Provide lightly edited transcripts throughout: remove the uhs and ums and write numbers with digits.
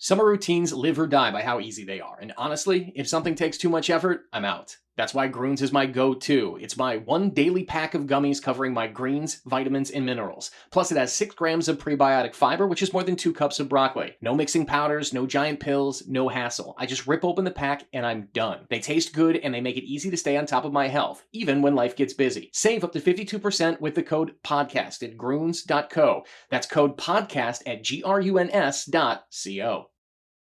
Summer routines live or die by how easy they are. And honestly, if something takes too much effort, I'm out. That's why Groons is my go-to. It's my one daily pack of gummies covering my greens, vitamins, and minerals. Plus, it has 6 grams of prebiotic fiber, which is more than 2 cups of broccoli. No mixing powders, no giant pills, no hassle. I just rip open the pack and I'm done. They taste good and they make it easy to stay on top of my health, even when life gets busy. Save up to 52% with the code PODCAST at Groons.co. That's code PODCAST at GRUNS.co.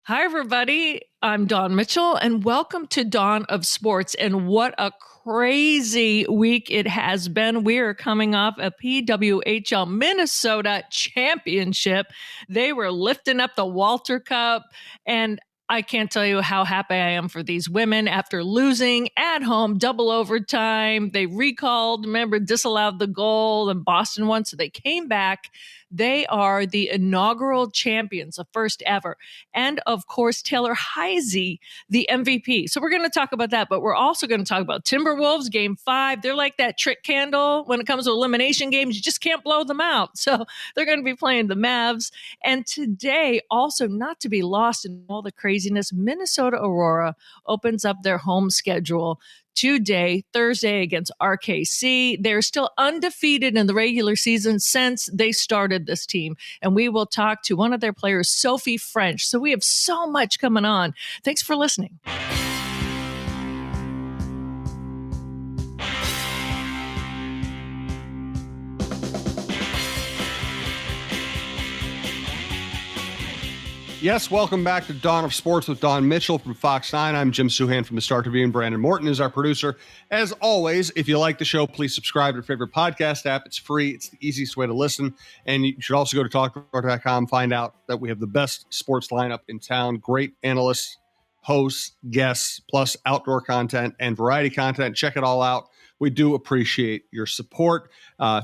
Hi, everybody. I'm Dawn Mitchell, and welcome to Dawn of Sports. And what a crazy week it has been. We are coming off a PWHL Minnesota championship. They were lifting up the Walter Cup, and I can't tell you how happy I am for these women after losing at home, double overtime. They recalled, remember, disallowed the goal, and Boston won, so they came back. They are the inaugural champions, the first ever. And of course, Taylor Heisey, the MVP. So we're going to talk about that, but we're also going to talk about Timberwolves, Game 5. They're like that trick candle when it comes to elimination games. You just can't blow them out. So they're going to be playing the Mavs. And today, also not to be lost in all the craziness, Minnesota Aurora opens up their home schedule today, Thursday, against RKC. They're still undefeated in the regular season since they started this team. And we will talk to one of their players, Sophie French. So we have so much coming on. Thanks for listening. Yes, welcome back to Dawn of Sports with Dawn Mitchell from Fox 9. I'm Jim Souhan from the Star Tribune. Brandon Morton is our producer. As always, if you like the show, please subscribe to your favorite podcast app. It's free. It's the easiest way to listen. And you should also go to talkroar.com, find out that we have the best sports lineup in town. Great analysts, hosts, guests, plus outdoor content and variety content. Check it all out. We do appreciate your support.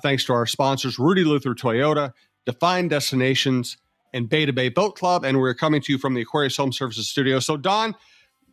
Thanks to our sponsors, Rudy Luther Toyota, Define Destinations, and Beta Bay Boat Club, and we're coming to you from the Aquarius Home Services studio. So, Dawn,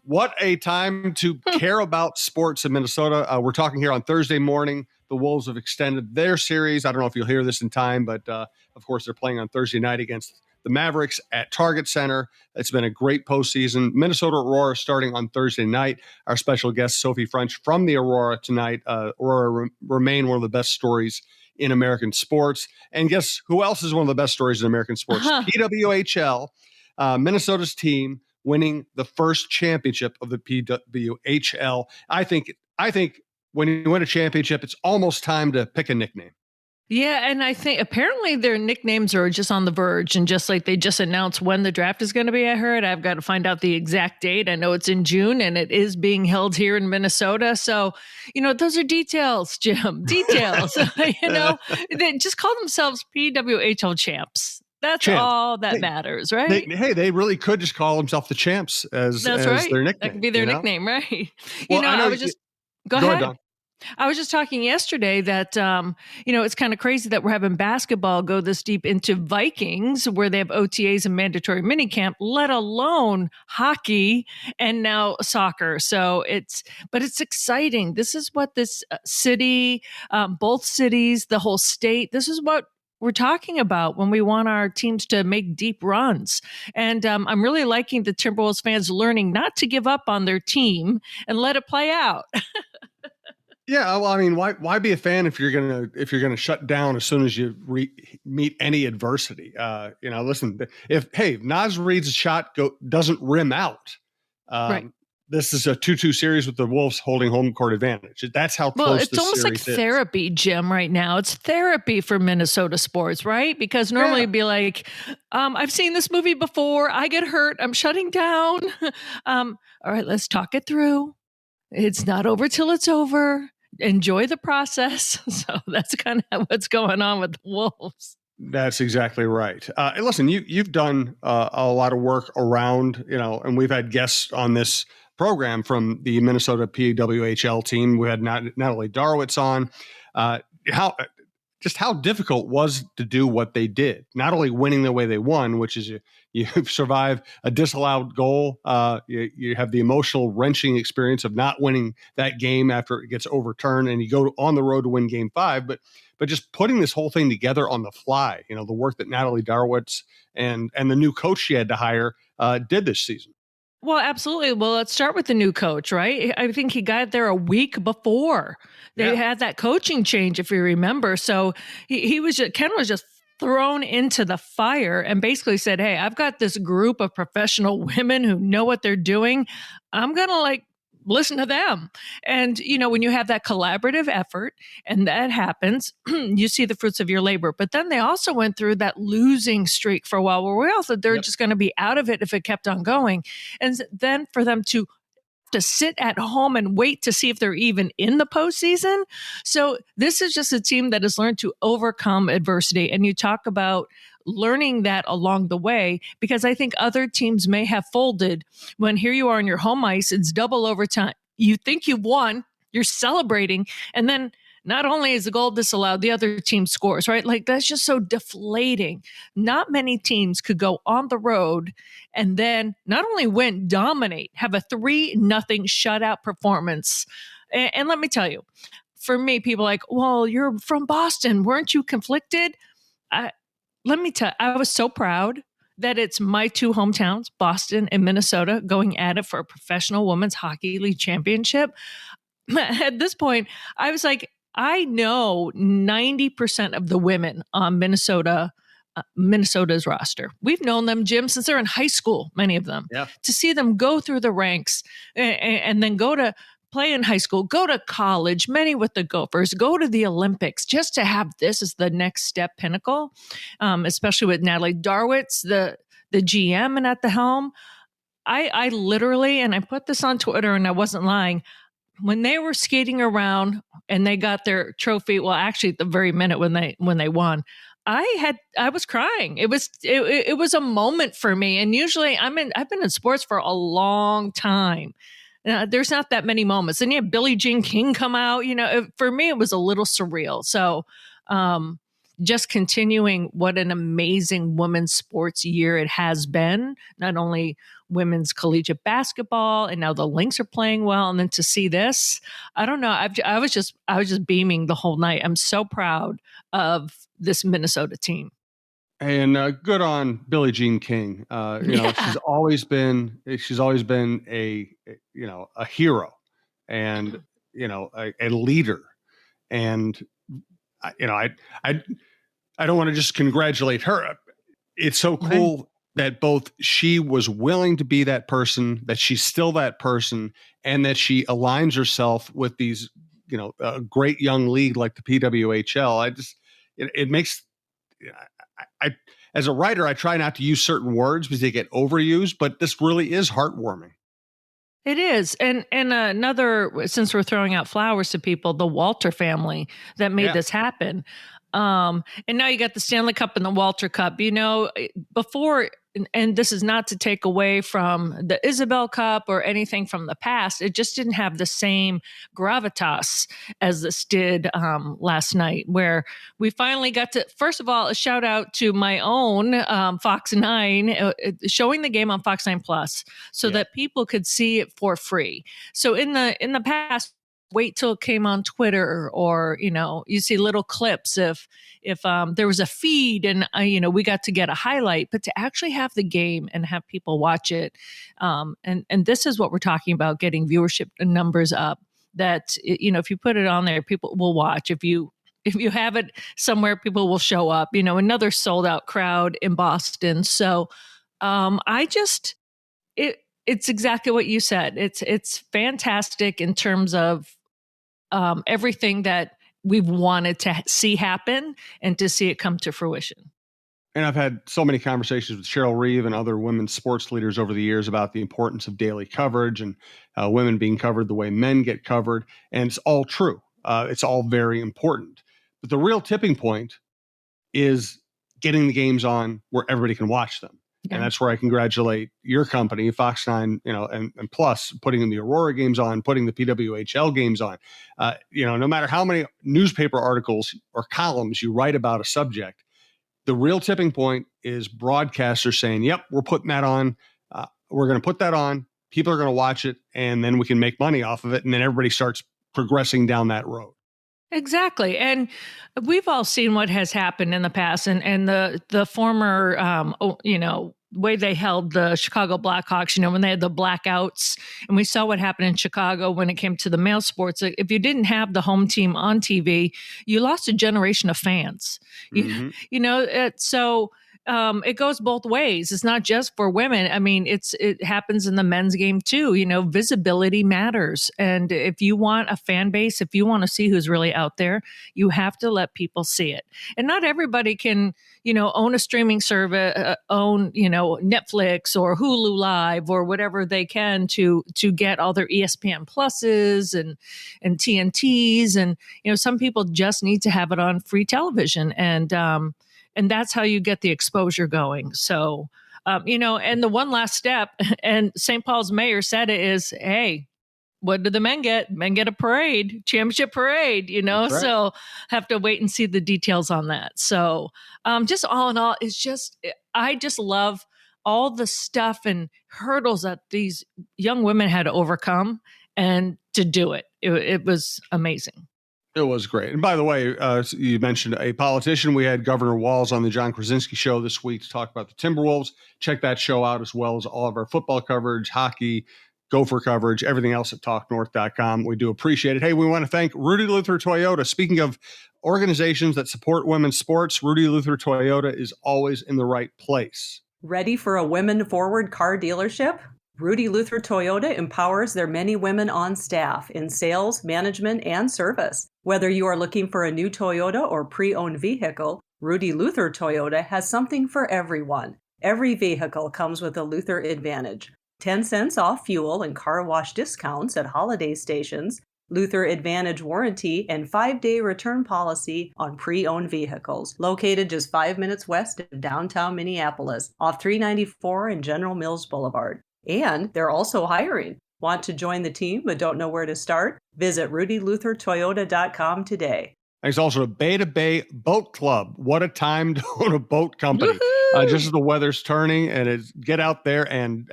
what a time to care about sports in Minnesota. We're talking here on Thursday morning. The Wolves have extended their series. I don't know if you'll hear this in time, but of course, they're playing on Thursday night against the Mavericks at Target Center. It's been a great postseason. Minnesota Aurora starting on Thursday night. Our special guest, Sophie French from the Aurora tonight. Aurora remain one of the best stories in American sports. And guess who else is one of the best stories in American sports? PWHL, Minnesota's team winning the first championship of the PWHL. I think when you win a championship, it's almost time to pick a nickname. Yeah, and I think apparently their nicknames are just on the verge, and just like they just announced when the draft is going to be, I heard. I've got to find out the exact date. I know it's in June, and it is being held here in Minnesota. So, those are details, Jim. Details. They just call themselves PWHL champs. That's all that matters, right? They really could just call themselves the champs as their nickname. That could be their nickname, right? Well, I was just go ahead. Don. I was just talking yesterday that, it's kind of crazy that we're having basketball go this deep into Vikings, where they have OTAs and mandatory minicamp, let alone hockey and now soccer. So it's exciting. This is what this city, both cities, the whole state, this is what we're talking about when we want our teams to make deep runs. And I'm really liking the Timberwolves fans learning not to give up on their team and let it play out. Yeah, well, I mean, why be a fan if you're gonna shut down as soon as you meet any adversity? Listen, if Naz Reid's shot doesn't rim out, right. This is a 2-2 series with the Wolves holding home court advantage. That's how close this series is. It's almost like therapy, Jim, right now. It's therapy for Minnesota sports, right? Because normally it'd be like, I've seen this movie before. I get hurt. I'm shutting down. All right, let's talk it through. It's not over till it's over. Enjoy the process. So that's kind of what's going on with the Wolves. That's exactly right. Listen, you've done a lot of work around, and we've had guests on this program from the Minnesota PWHL team. We had Natalie Darwitz on. How difficult was to do what they did? Not only winning the way they won, which is you survive a disallowed goal. You have the emotional wrenching experience of not winning that game after it gets overturned, and you go on the road to win Game 5. But but just putting this whole thing together on the fly, the work that Natalie Darwitz and the new coach she had to hire did this season. Well, absolutely. Well, let's start with the new coach, right? I think he got there a week before they had that coaching change, if you remember. So Ken was just thrown into the fire and basically said, hey, I've got this group of professional women who know what they're doing. I'm going to listen to them. And, when you have that collaborative effort and that happens, you see the fruits of your labor. But then they also went through that losing streak for a while where we all thought they're just going to be out of it if it kept on going. And then for them to sit at home and wait to see if they're even in the postseason. So this is just a team that has learned to overcome adversity. And you talk about learning that along the way, because I think other teams may have folded when here you are on your home ice, it's double overtime. You think you've won, you're celebrating, and then not only is the goal disallowed, the other team scores, right? That's just so deflating. Not many teams could go on the road and then not only win, dominate, have a 3-0 shutout performance. And let me tell you, for me, people are like, well, you're from Boston. Weren't you conflicted? Let me tell you, I was so proud that it's my two hometowns, Boston and Minnesota, going at it for a professional women's hockey league championship. At this point, I was like, I know 90% of the women on Minnesota's roster. We've known them, Jim, since they're in high school, many of them. Yeah. To see them go through the ranks and then go to play in high school, go to college, many with the Gophers, go to the Olympics, just to have this as the next step pinnacle, especially with Natalie Darwitz, the GM and at the helm. I literally, and I put this on Twitter and I wasn't lying, when they were skating around and they got their trophy, well, actually at the very minute when they won, I was crying. It was a moment for me. And usually I've been in sports for a long time. There's not that many moments. And you have Billie Jean King come out, for me, it was a little surreal. So just continuing what an amazing women's sports year it has been, not only women's collegiate basketball, and now the Lynx are playing well. And then to see this, I don't know. I was just beaming the whole night. I'm so proud of this Minnesota team. And good on Billie Jean King. She's always been a hero and, a leader. And, I don't want to just congratulate her. It's so cool that both she was willing to be that person, that she's still that person, and that she aligns herself with these, a great young league like the PWHL. It makes, I as a writer, I try not to use certain words because they get overused, but this really is heartwarming. It is. And another, since we're throwing out flowers to people, the Walter family that made this happen. And now you got the Stanley Cup and the Walter Cup. Before, and this is not to take away from the Isabel Cup or anything from the past, it just didn't have the same gravitas as this did last night, where we finally got to, first of all, a shout out to my own Fox 9, showing the game on Fox 9 Plus so that people could see it for free. So in the past, wait till it came on Twitter, or, you see little clips if there was a feed and, we got to get a highlight, but to actually have the game and have people watch it. And this is what we're talking about, getting viewership numbers up, that, if you put it on there, people will watch. If you have it somewhere, people will show up, another sold out crowd in Boston. So it's exactly what you said. It's fantastic in terms of everything that we've wanted to see happen and to see it come to fruition. And I've had so many conversations with Cheryl Reeve and other women's sports leaders over the years about the importance of daily coverage and women being covered the way men get covered. And it's all true. It's all very important. But the real tipping point is getting the games on where everybody can watch them. Yeah. And that's where I congratulate your company, Fox 9, and plus putting in the Aurora games on, putting the PWHL games on. No matter how many newspaper articles or columns you write about a subject, the real tipping point is broadcasters saying, yep, we're putting that on. We're going to put that on. People are going to watch it, and then we can make money off of it. And then everybody starts progressing down that road. Exactly. And we've all seen what has happened in the past, and the former, way they held the Chicago Blackhawks, when they had the blackouts, and we saw what happened in Chicago when it came to the male sports. If you didn't have the home team on TV, you lost a generation of fans. Mm-hmm. So it goes both ways. It's not just for women. I mean, it happens in the men's game too. Visibility matters. And if you want a fan base, if you want to see who's really out there, you have to let people see it. And not everybody can, own a streaming service, own, Netflix or Hulu Live or whatever they can to get all their ESPN pluses and TNTs. And, some people just need to have it on free television. And that's how you get the exposure going. So, and the one last step, and St. Paul's mayor said it is, hey, what do the men get? Men get a parade, championship parade, Right. So have to wait and see the details on that. So just all in all, I just love all the stuff and hurdles that these young women had to overcome and to do it. It was amazing. It was great. And by the way, you mentioned a politician. We had Governor Walz on the John Krasinski show this week to talk about the Timberwolves. Check that show out, as well as all of our football coverage, hockey, Gopher coverage, everything else at talknorth.com. We do appreciate it. Hey, we want to thank Rudy Luther Toyota. Speaking of organizations that support women's sports, Rudy Luther Toyota is always in the right place. Ready for a women-forward car dealership? Rudy Luther Toyota empowers their many women on staff in sales, management, and service. Whether you are looking for a new Toyota or pre-owned vehicle, Rudy Luther Toyota has something for everyone. Every vehicle comes with a Luther Advantage. 10 cents off fuel and car wash discounts at holiday stations, Luther Advantage warranty, and 5-day return policy on pre-owned vehicles. Located just 5 minutes west of downtown Minneapolis, off 394 and General Mills Boulevard. And they're also hiring. Want to join the team but don't know where to start? Visit rudyluthertoyota.com today. Thanks also to Beta Bay Boat Club. What a time to own a boat company. Just as the weather's turning, and get out there and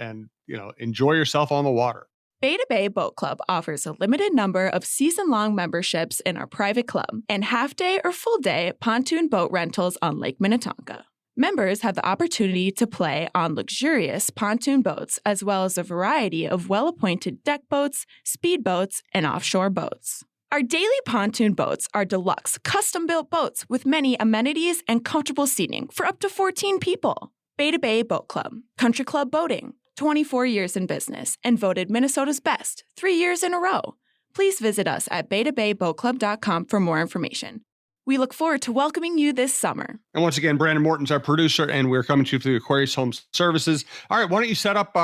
enjoy yourself on the water. Beta Bay Boat Club offers a limited number of season-long memberships in our private club and half-day or full-day pontoon boat rentals on Lake Minnetonka. Members have the opportunity to play on luxurious pontoon boats, as well as a variety of well-appointed deck boats, speedboats, and offshore boats. Our daily pontoon boats are deluxe, custom-built boats with many amenities and comfortable seating for up to 14 people. Beta Bay Boat Club, Country Club Boating, 24 years in business, and voted Minnesota's best 3 years in a row. Please visit us at betabayboatclub.com for more information. We look forward to welcoming you this summer. And once again, Brandon Morton's our producer, and we're coming to you through Aquarius Home Services. All right, why don't you set up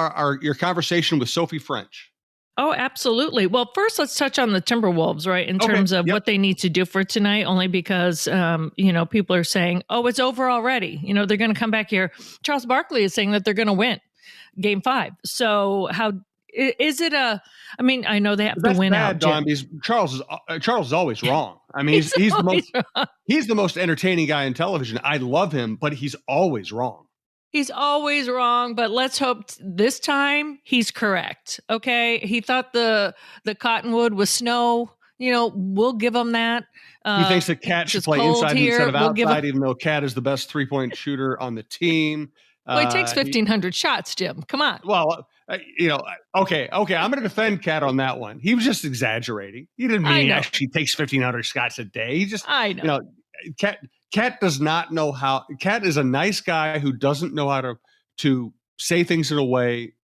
your conversation with Sophie French? Oh, absolutely. Well, first, let's touch on the Timberwolves, right, in terms of what they need to do for tonight, only because, people are saying, oh, it's over already. They're going to come back here. Charles Barkley is saying that they're going to win Game 5. So how is it I know they have to win out. Dawn, Charles is always wrong. I mean, he's the most entertaining guy in television. I love him, but he's always wrong. He's always wrong, but let's hope this time he's correct. Okay. He thought the Cottonwood was snow. We'll give him that. He thinks that Cat should play inside instead of outside, even though Cat is the best 3-point shooter on the team. Well, he takes 1,500 shots, Jim. Come on. Well, okay. I'm going to defend Cat on that one. He was just exaggerating. He didn't mean he actually takes 1,500 shots a day. He just, Cat does not know how. Cat is a nice guy who doesn't know how to say things in a way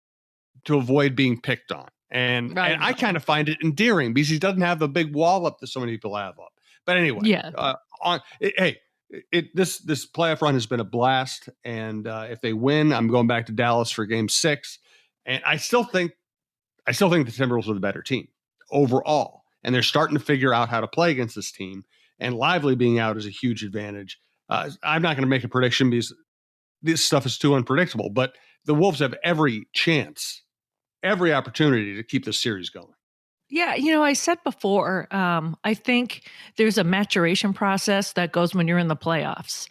to avoid being picked on. And I kind of find it endearing because he doesn't have the big wall up that so many people have up. But anyway, this playoff run has been a blast, and if they win, I'm going back to Dallas for Game 6, and I still think the Timberwolves are the better team overall, and they're starting to figure out how to play against this team. And Lively being out is a huge advantage. I'm not going to make a prediction because this stuff is too unpredictable, but the Wolves have every chance, every opportunity to keep this series going. Yeah, I said before, I think there's a maturation process that goes when you're in the playoffs.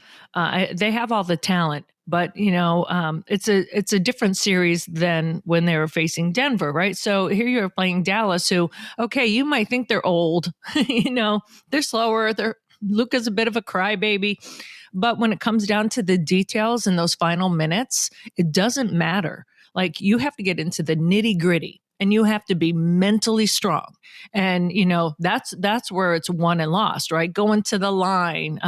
They have all the talent, But it's a different series than when they were facing Denver, right? So here you're playing Dallas, who, okay, you might think they're old, they're slower. Luka's a bit of a crybaby, but when it comes down to the details in those final minutes, it doesn't matter. Like, you have to get into the nitty gritty. And you have to be mentally strong. And, that's where it's won and lost, right? Going to the line,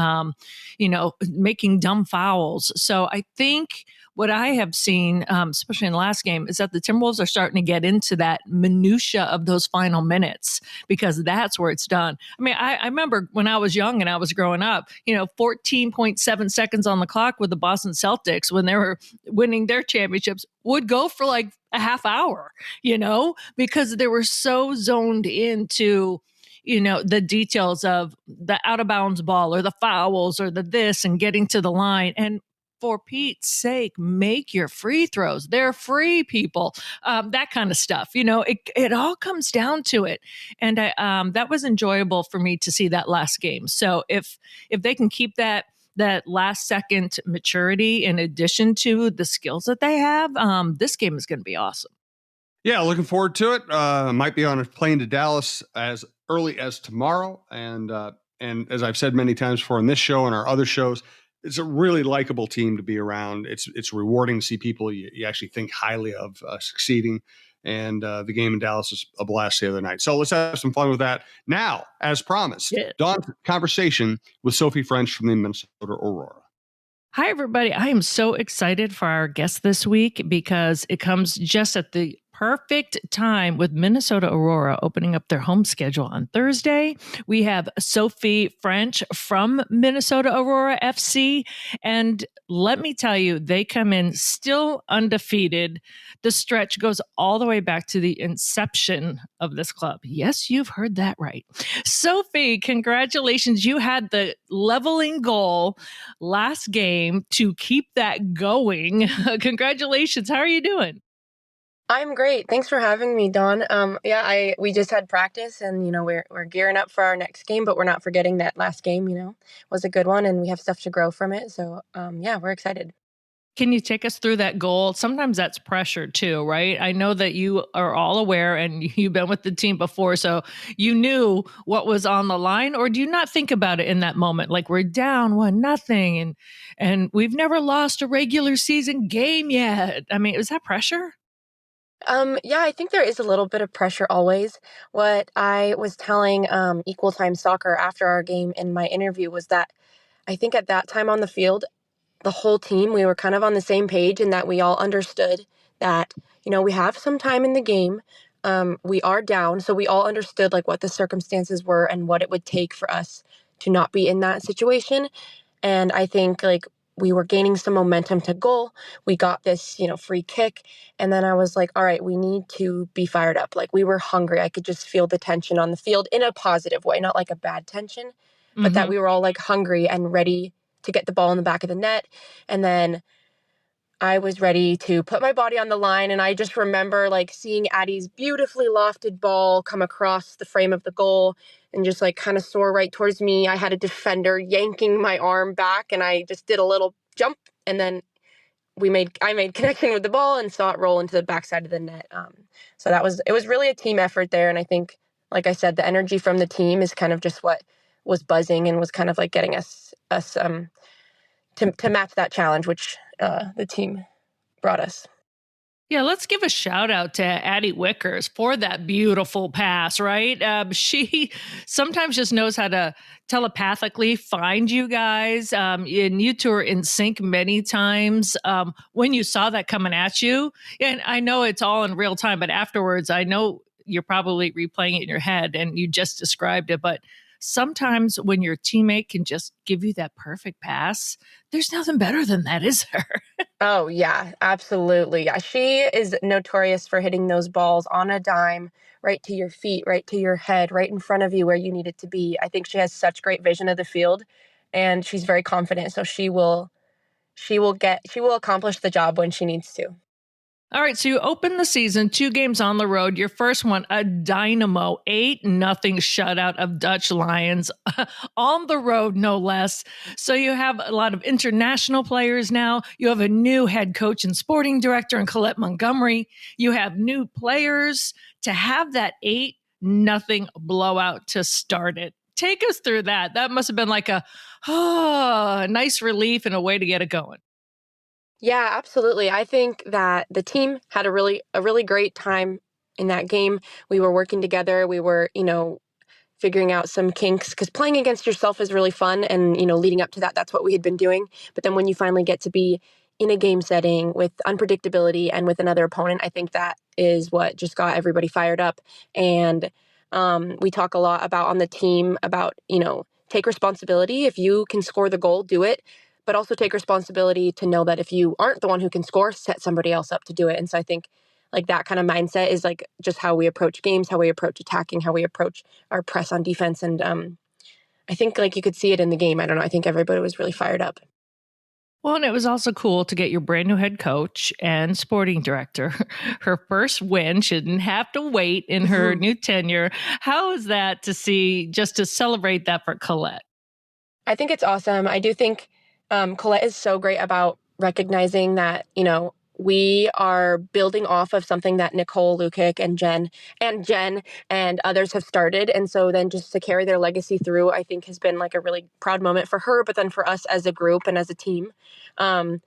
making dumb fouls. So I think what I have seen, especially in the last game, is that the Timberwolves are starting to get into that minutia of those final minutes, because that's where it's done. I mean, I remember when I was young and I was growing up, 14.7 seconds on the clock with the Boston Celtics when they were winning their championships would go for like a half hour, because they were so zoned into the details of the out of bounds ball or the fouls or the this and getting to the line. And for Pete's sake, make your free throws. They're free, people. That kind of stuff. It all comes down to it. And that was enjoyable for me to see that last game. So if they can keep that last second maturity in addition to the skills that they have, this game is going to be awesome. Yeah, looking forward to it. Might be on a plane to Dallas as early as tomorrow. And as I've said many times before in this show and our other shows, it's a really likable team to be around. It's rewarding to see people you actually think highly of succeeding. And the game in Dallas was a blast the other night. So let's have some fun with that. Now, as promised, Dawn's conversation with Sophie French from the Minnesota Aurora. Hi, everybody. I am so excited for our guest this week because it comes just at the perfect time with Minnesota Aurora opening up their home schedule on Thursday. We have Sophie French from Minnesota Aurora FC. And let me tell you, they come in still undefeated. The stretch goes all the way back to the inception of this club. Yes, you've heard that right. Sophie, congratulations. You had the leveling goal last game to keep that going. Congratulations. How are you doing? I'm great. Thanks for having me, Dawn. We just had practice, and we're gearing up for our next game, but we're not forgetting that last game. Was a good one, and we have stuff to grow from it. So we're excited. Can you take us through that goal? Sometimes that's pressure too, right? I know that you are all aware and you've been with the team before, so you knew what was on the line, or do you not think about it in that moment? Like, we're down 1-0 and we've never lost a regular season game yet. I mean, is that pressure? I think there is a little bit of pressure always. What I was telling Equal Time Soccer after our game in my interview was that I think at that time on the field, the whole team, we were kind of on the same page, and that we all understood that, we have some time in the game. We are down. So we all understood like what the circumstances were and what it would take for us to not be in that situation. And I think like we were gaining some momentum to goal. We got this, free kick. And then I was like, all right, we need to be fired up. Like, we were hungry. I could just feel the tension on the field in a positive way, not like a bad tension, but that we were all like hungry and ready to get the ball in the back of the net. And then I was ready to put my body on the line. And I just remember like seeing Addie's beautifully lofted ball come across the frame of the goal and just like kind of soar right towards me. I had a defender yanking my arm back, and I just did a little jump, and then I made connection with the ball and saw it roll into the backside of the net. So it was really a team effort there. And I think, like I said, the energy from the team is kind of just what was buzzing and was kind of like getting us to match that challenge, which the team brought us. Yeah, let's give a shout out to Addie Wickers for that beautiful pass, right? She sometimes just knows how to telepathically find you guys. And you two are in sync many times. When you saw that coming at you, and I know it's all in real time, but afterwards, I know you're probably replaying it in your head and you just described it, but sometimes when your teammate can just give you that perfect pass, there's nothing better than that, is there? Oh, yeah, absolutely. Yeah, she is notorious for hitting those balls on a dime, right to your feet, right to your head, right in front of you where you need it to be. I think she has such great vision of the field, and she's very confident. So she will accomplish the job when she needs to. All right, so you open the season, 2 games on the road. Your first one, a dynamo 8-0 shutout of Dutch Lions on the road, no less. So you have a lot of international players now. You have a new head coach and sporting director in Colette Montgomery. You have new players. To have that 8-0 blowout to start it. Take us through that. That must have been like a nice relief and a way to get it going. Yeah, absolutely. I think that the team had a really great time in that game. We were working together. We were, figuring out some kinks, because playing against yourself is really fun. And, leading up to that, that's what we had been doing. But then when you finally get to be in a game setting with unpredictability and with another opponent, I think that is what just got everybody fired up. And we talk a lot about on the team about, take responsibility. If you can score the goal, do it. But also take responsibility to know that if you aren't the one who can score, set somebody else up to do it. And so I think like that kind of mindset is like just how we approach games, how we approach attacking, how we approach our press on defense. And I think like you could see it in the game. I don't know. I think everybody was really fired up. Well, and it was also cool to get your brand new head coach and sporting director her first win. She didn't have to wait in her new tenure. How is that to see, just to celebrate that for Colette? I think it's awesome. I do think Colette is so great about recognizing that, we are building off of something that Nicole Lukic and Jen and others have started. And so then just to carry their legacy through, I think has been like a really proud moment for her, but then for us as a group and as a team. And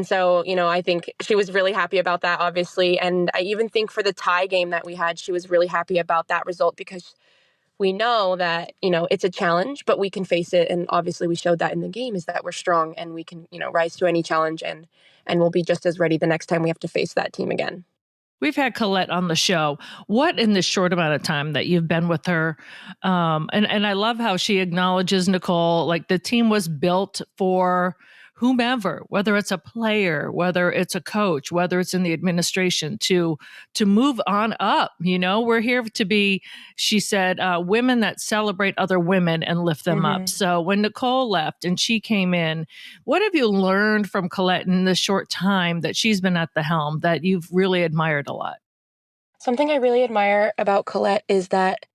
so, I think she was really happy about that, obviously. And I even think for the tie game that we had, she was really happy about that result, because we know that, it's a challenge, but we can face it. And obviously we showed that in the game, is that we're strong and we can, rise to any challenge, and we'll be just as ready the next time we have to face that team again. We've had Colette on the show. What, in this short amount of time that you've been with her, and I love how she acknowledges Nicole, like the team was built for whomever, whether it's a player, whether it's a coach, whether it's in the administration, to move on up. We're here to be, she said, women that celebrate other women and lift them up. So when Nicole left and she came in, what have you learned from Colette in the short time that she's been at the helm that you've really admired a lot? Something I really admire about Colette is that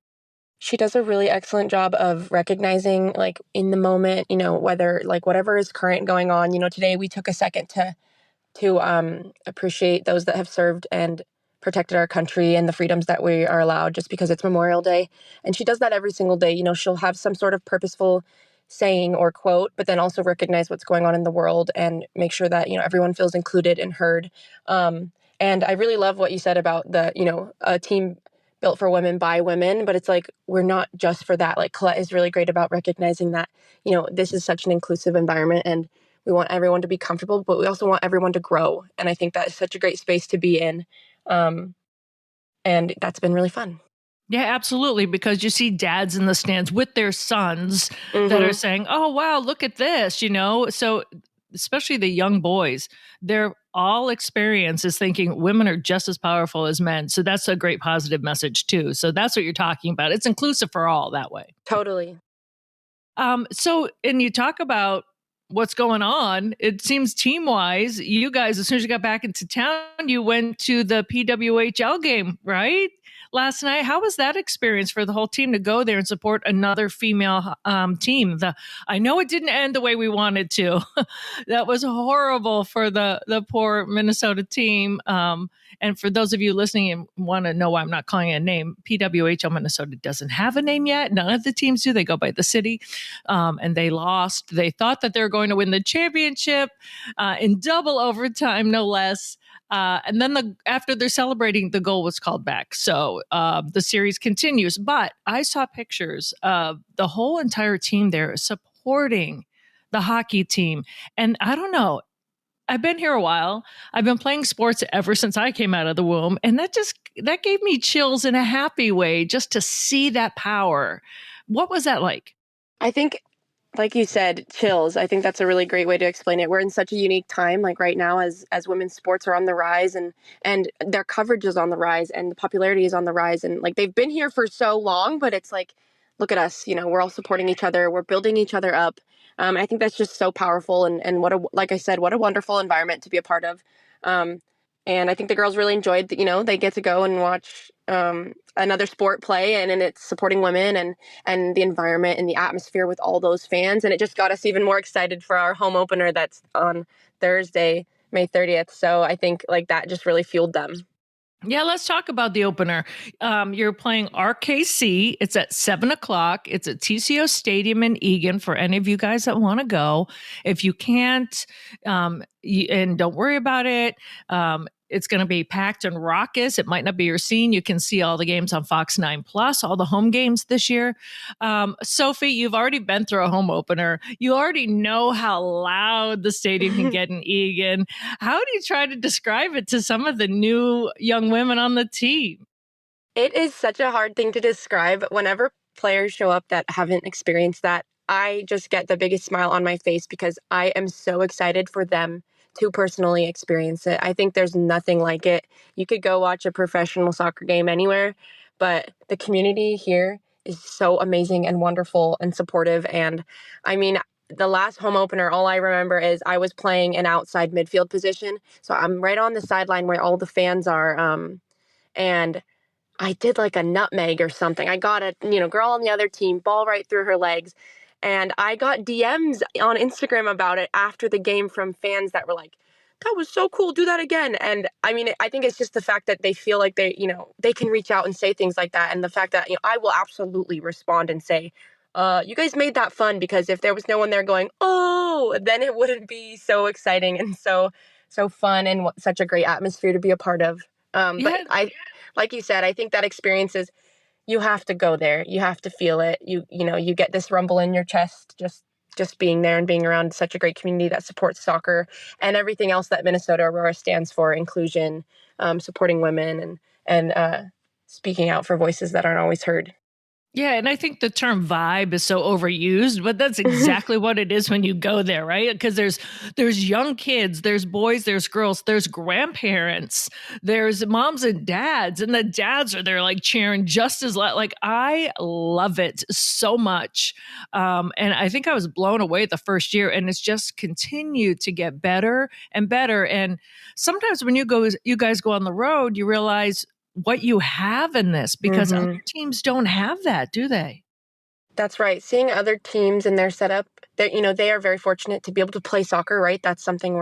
she does a really excellent job of recognizing, like, in the moment, whether, like, whatever is current going on. Today we took a second to appreciate those that have served and protected our country and the freedoms that we are allowed, just because it's Memorial Day. And she does that every single day. She'll have some sort of purposeful saying or quote, but then also recognize what's going on in the world and make sure that, everyone feels included and heard. And I really love what you said about the, a team built for women by women, but it's like, we're not just for that. Like, Colette is really great about recognizing that, this is such an inclusive environment and we want everyone to be comfortable, but we also want everyone to grow. And I think that is such a great space to be in. And that's been really fun. Yeah, absolutely. Because you see dads in the stands with their sons that are saying, oh, wow, look at this, So especially the young boys, their all experience is thinking women are just as powerful as men. So that's a great positive message too. So that's what you're talking about. It's inclusive for all that way. Totally. So, and you talk about what's going on. It seems team-wise, you guys, as soon as you got back into town, you went to the PWHL game, right? Last night. How was that experience for the whole team to go there and support another female team? I know it didn't end the way we wanted to. That was horrible for the poor Minnesota team. And for those of you listening and want to know why I'm not calling it a name, PWHL Minnesota doesn't have a name yet. None of the teams do. They go by the city. And they lost. They thought that they were going to win the championship in double overtime, no less. And then after they're celebrating, the goal was called back. So the series continues. But I saw pictures of the whole entire team there supporting the hockey team. And I don't know, I've been here a while. I've been playing sports ever since I came out of the womb. And that gave me chills in a happy way, just to see that power. What was that like? I think, like you said, chills. I think that's a really great way to explain it. We're in such a unique time, like right now, as women's sports are on the rise and their coverage is on the rise and the popularity is on the rise. And like, they've been here for so long, but it's like, look at us, we're all supporting each other. We're building each other up. I think that's just so powerful. And like I said, what a wonderful environment to be a part of. And I think the girls really enjoyed that, they get to go and watch another sport play, and it's supporting women and the environment and the atmosphere with all those fans. And it just got us even more excited for our home opener that's on Thursday, May 30th. So I think like that just really fueled them. Yeah, let's talk about the opener. You're playing RKC. It's at 7:00. It's at TCO Stadium in Eagan for any of you guys that want to go. If you can't, and don't worry about it, it's going to be packed and raucous. It might not be your scene. You can see all the games on Fox 9 Plus, all the home games this year. Sophie, you've already been through a home opener. You already know how loud the stadium can get in Eagan. How do you try to describe it to some of the new young women on the team? It is such a hard thing to describe. Whenever players show up that haven't experienced that, I just get the biggest smile on my face because I am so excited for them to personally experience it. I think there's nothing like it. You could go watch a professional soccer game anywhere, but the community here is so amazing and wonderful and supportive. And I mean, the last home opener, all I remember is I was playing an outside midfield position. So I'm right on the sideline where all the fans are. And I did like a nutmeg or something. I got a, girl on the other team, ball right through her legs. And I got DMs on Instagram about it after the game from fans that were like, that was so cool. Do that again. And I mean, I think it's just the fact that they feel like they can reach out and say things like that. And the fact that, I will absolutely respond and say, you guys made that fun, because if there was no one there going, oh, then it wouldn't be so exciting and so fun and such a great atmosphere to be a part of. But like you said, I think that experience is, you have to go there. You have to feel it. You get this rumble in your chest just being there and being around such a great community that supports soccer and everything else that Minnesota Aurora stands for: inclusion, supporting women, and speaking out for voices that aren't always heard. Yeah, and I think the term vibe is so overused, but that's exactly what it is when you go there, right? Because there's young kids, there's boys, there's girls, there's grandparents, there's moms and dads, and the dads are there like cheering just as loud. Like, I love it so much. And I think I was blown away the first year, and it's just continued to get better and better. And sometimes when you guys go on the road, you realize what you have in this, because other teams don't have that, do they? That's right. Seeing other teams and their setup, they are very fortunate to be able to play soccer, right? That's something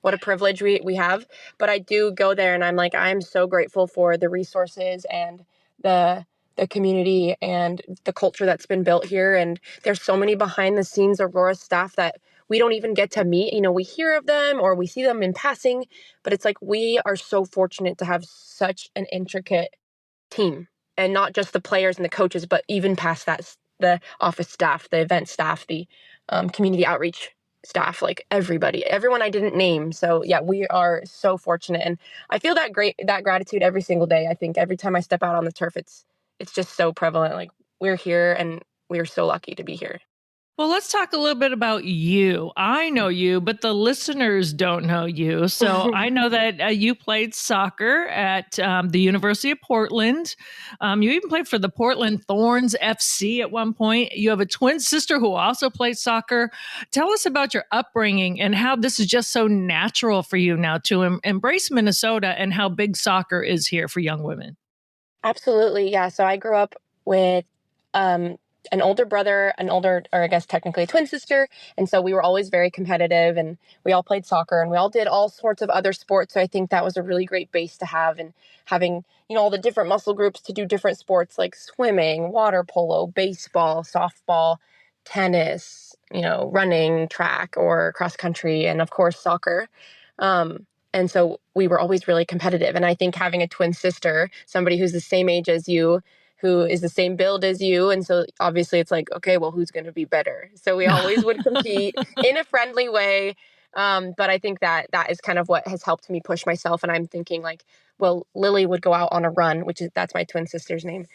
what a privilege we have. But I do go there and I'm like, I'm so grateful for the resources and the community and the culture that's been built here. And there's so many behind the scenes Aurora staff that we don't even get to meet. We hear of them or we see them in passing, but it's like we are so fortunate to have such an intricate team, and not just the players and the coaches, but even past that, the office staff, the event staff, the community outreach staff, like everyone I didn't name. So yeah, we are so fortunate. And I feel that gratitude every single day. I think every time I step out on the turf, it's just so prevalent. Like, we're here and we're so lucky to be here. Well, let's talk a little bit about you. I know you, but the listeners don't know you. So I know that you played soccer at the University of Portland. You even played for the Portland Thorns FC at one point. You have a twin sister who also played soccer. Tell us about your upbringing and how this is just so natural for you now to embrace Minnesota and how big soccer is here for young women. Absolutely. Yeah. So I grew up with an older brother, or I guess technically a twin sister. And so we were always very competitive, and we all played soccer, and we all did all sorts of other sports. So I think that was a really great base to have, and having, all the different muscle groups to do different sports like swimming, water polo, baseball, softball, tennis, running, track, or cross country, and of course soccer. And so we were always really competitive. And I think having a twin sister, somebody who's the same age as you, who is the same build as you. And so obviously it's like, okay, well, who's going to be better? So we always would compete in a friendly way. But I think that is kind of what has helped me push myself. And I'm thinking like, well, Lily would go out on a run, that's my twin sister's name.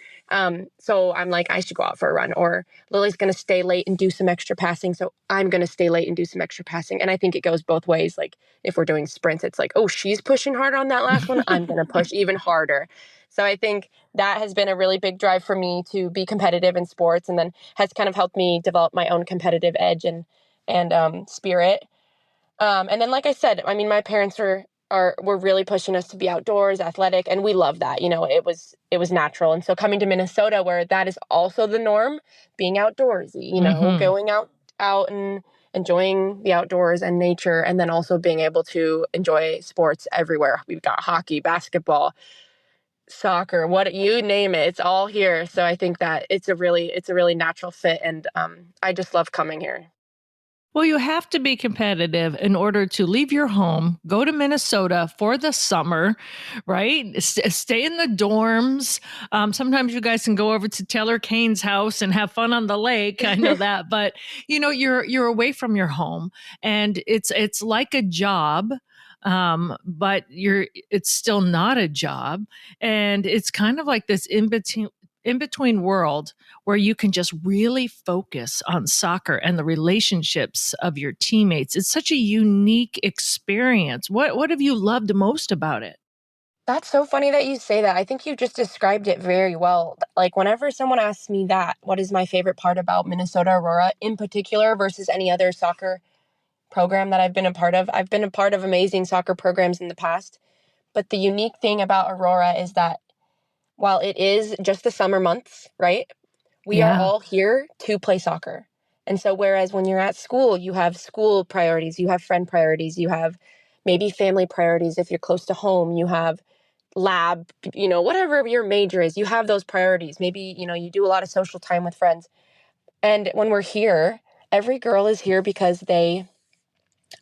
So I'm like, I should go out for a run, or Lily's going to stay late and do some extra passing. So I'm going to stay late and do some extra passing. And I think it goes both ways. Like if we're doing sprints, it's like, oh, she's pushing hard on that last one. I'm going to push even harder. So I think that has been a really big drive for me to be competitive in sports, and then has kind of helped me develop my own competitive edge and spirit. And then, like I said, I mean, my parents are were really pushing us to be outdoors, athletic, and we love that. It was natural. And so coming to Minnesota, where that is also the norm, being outdoorsy, going out and enjoying the outdoors and nature, and then also being able to enjoy sports everywhere. We've got hockey, basketball, soccer, what you name it, it's all here. So I think that it's a really natural fit, and I just love coming here. Well, you have to be competitive in order to leave your home, go to Minnesota for the summer, right? Stay in the dorms. Sometimes you guys can go over to Taylor Kane's house and have fun on the lake. I know that, but you're away from your home, and it's like a job. But it's still not a job, and it's kind of like this in between world where you can just really focus on soccer and the relationships of your teammates. It's such a unique experience. What have you loved most about it? That's so funny that you say that. I think you just described it very well. Like, whenever someone asks me that, what is my favorite part about Minnesota Aurora in particular versus any other soccer program that I've been a part of? I've been a part of amazing soccer programs in the past, but the unique thing about Aurora is that while it is just the summer months, right? We are all here to play soccer. And so whereas when you're at school, you have school priorities, you have friend priorities, you have maybe family priorities if you're close to home, you have lab, whatever your major is, you have those priorities. Maybe, you do a lot of social time with friends. And when we're here, every girl is here because they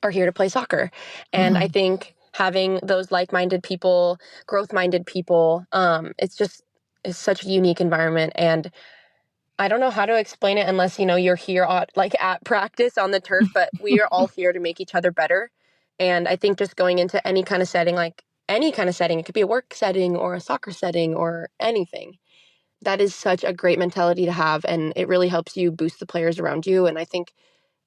are here to play soccer. And I think having those like-minded people, growth-minded people, it's such a unique environment. And I don't know how to explain it unless, you're here at practice on the turf, but we are all here to make each other better. And I think just going into any kind of setting, it could be a work setting or a soccer setting or anything. That is such a great mentality to have. And it really helps you boost the players around you. And I think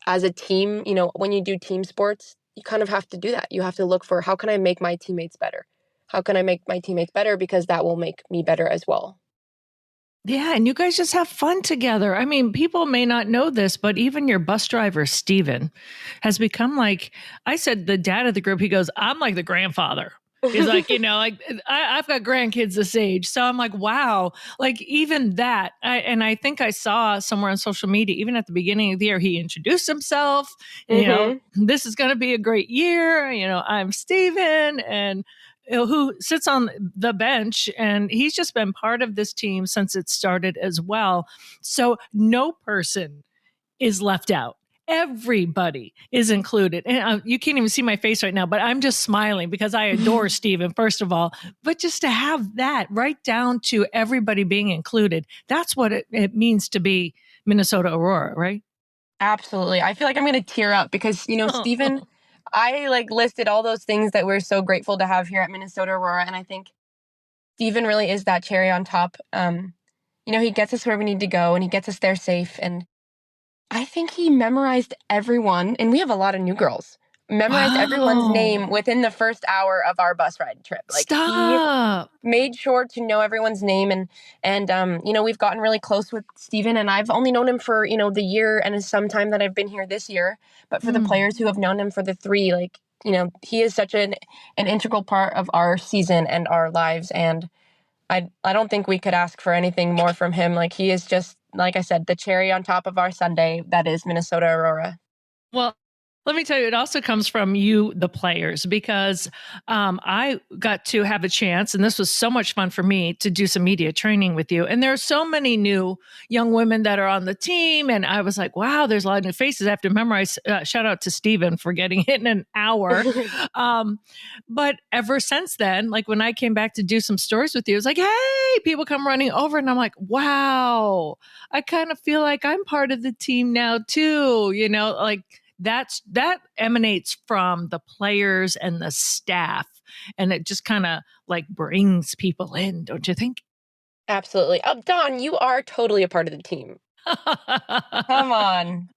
as a team, when you do team sports, you kind of have to do that. You have to look for, how can I make my teammates better? How can I make my teammates better? Because that will make me better as well. Yeah, and you guys just have fun together. I mean, people may not know this, but even your bus driver, Steven, has become like, I said, the dad of the group. He goes, I'm like the grandfather. He's like, I've got grandkids this age. So I'm like, wow, like even that. I think I saw somewhere on social media, even at the beginning of the year, he introduced himself, this is going to be a great year. I'm Steven, and who sits on the bench, and he's just been part of this team since it started as well. So no person is left out. Everybody is included. And you can't even see my face right now, but I'm just smiling because I adore Steven, first of all. But just to have that right down to everybody being included, that's what it means to be Minnesota Aurora, right? Absolutely. I feel like I'm going to tear up because, Steven, I listed all those things that we're so grateful to have here at Minnesota Aurora. And I think Steven really is that cherry on top. He gets us where we need to go, and he gets us there safe. And I think he memorized everyone, and we have a lot of new girls, memorized everyone's name within the first hour of our bus ride trip. Stop. He made sure to know everyone's name. And we've gotten really close with Steven, and I've only known him for, the year and some time that I've been here this year. But for the players who have known him for the 3, he is such an integral part of our season and our lives. And I don't think we could ask for anything more from him. He is just, like I said, the cherry on top of our sundae that is Minnesota Aurora. Well, let me tell you, it also comes from you, the players, because I got to have a chance, and this was so much fun for me, to do some media training with you. And there are so many new young women that are on the team. And I was like, wow, there's a lot of new faces I have to memorize. Shout out to Steven for getting it in an hour. But ever since then, when I came back to do some stories with you, it was like, hey, people come running over. And I'm like, wow, I kind of feel like I'm part of the team now too. That emanates from the players and the staff, and it just kind of brings people in, don't you think? Absolutely. Dawn, you are totally a part of the team. Come on.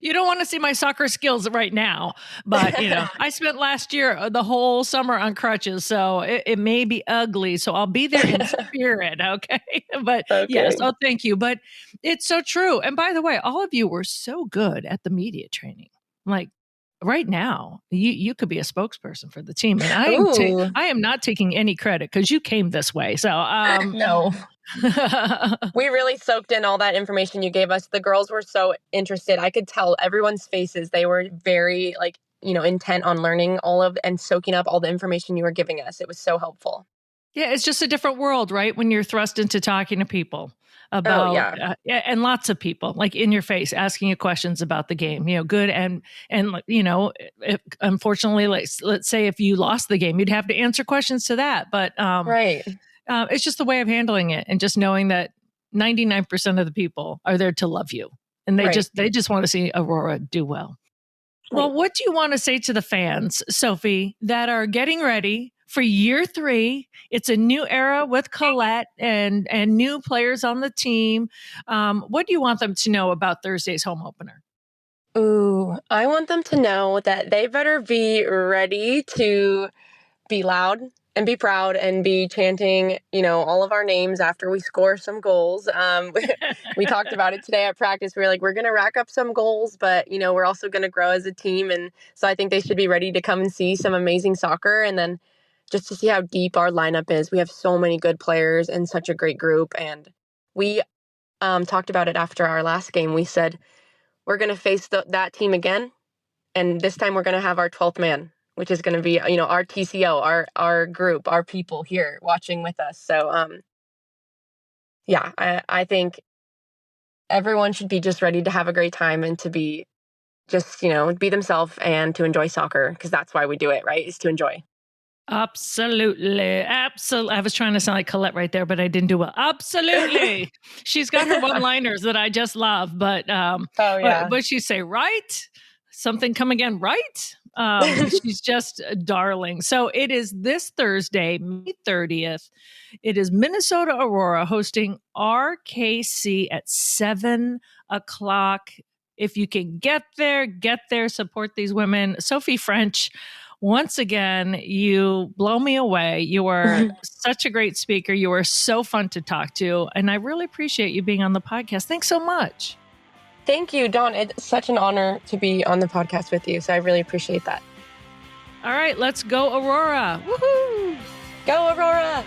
You don't want to see my soccer skills right now, but I spent last year the whole summer on crutches, so it may be ugly. So I'll be there in spirit, okay? But okay. Yes, thank you. But it's so true. And by the way, all of you were so good at the media training. right now, you could be a spokesperson for the team. And Ooh. I am not taking any credit because you came this way. So No. We really soaked in all that information you gave us. The girls were so interested. I could tell everyone's faces. They were very intent on learning and soaking up all the information you were giving us. It was so helpful. Yeah, it's just a different world, right? When you're thrust into talking to people about, and lots of people like in your face, asking you questions about the game, good. And unfortunately, let's say if you lost the game, you'd have to answer questions to that. But right. It's just the way of handling it. And just knowing that 99% of the people are there to love you. And they just want to see Aurora do well. Well, what do you want to say to the fans, Sophie, that are getting ready for year 3? It's a new era with Colette and new players on the team. What do you want them to know about Thursday's home opener? Ooh, I want them to know that they better be ready to be loud and be proud and be chanting, all of our names after we score some goals. We talked about it today at practice. We were like, we're going to rack up some goals, but, we're also going to grow as a team. And so I think they should be ready to come and see some amazing soccer. And then just to see how deep our lineup is. We have so many good players and such a great group. And we talked about it after our last game. We said, we're going to face that team again. And this time we're going to have our 12th man, which is going to be, our TCO, our group, our people here watching with us. So, I think everyone should be just ready to have a great time and to be just, be themselves and to enjoy soccer, because that's why we do it, right? Is to enjoy. Absolutely. I was trying to sound like Colette right there, but I didn't do well. Absolutely. She's got her one-liners that I just love, but what she say, right? Something come again, right? She's just a darling. So it is this Thursday, May 30th. It is Minnesota Aurora hosting RKC at 7:00. If you can get there, support these women. Sophie French, once again, you blow me away. You are such a great speaker. You are so fun to talk to. And I really appreciate you being on the podcast. Thanks so much. Thank you, Dawn. It's such an honor to be on the podcast with you. So I really appreciate that. All right, let's go Aurora. Woohoo! Go Aurora!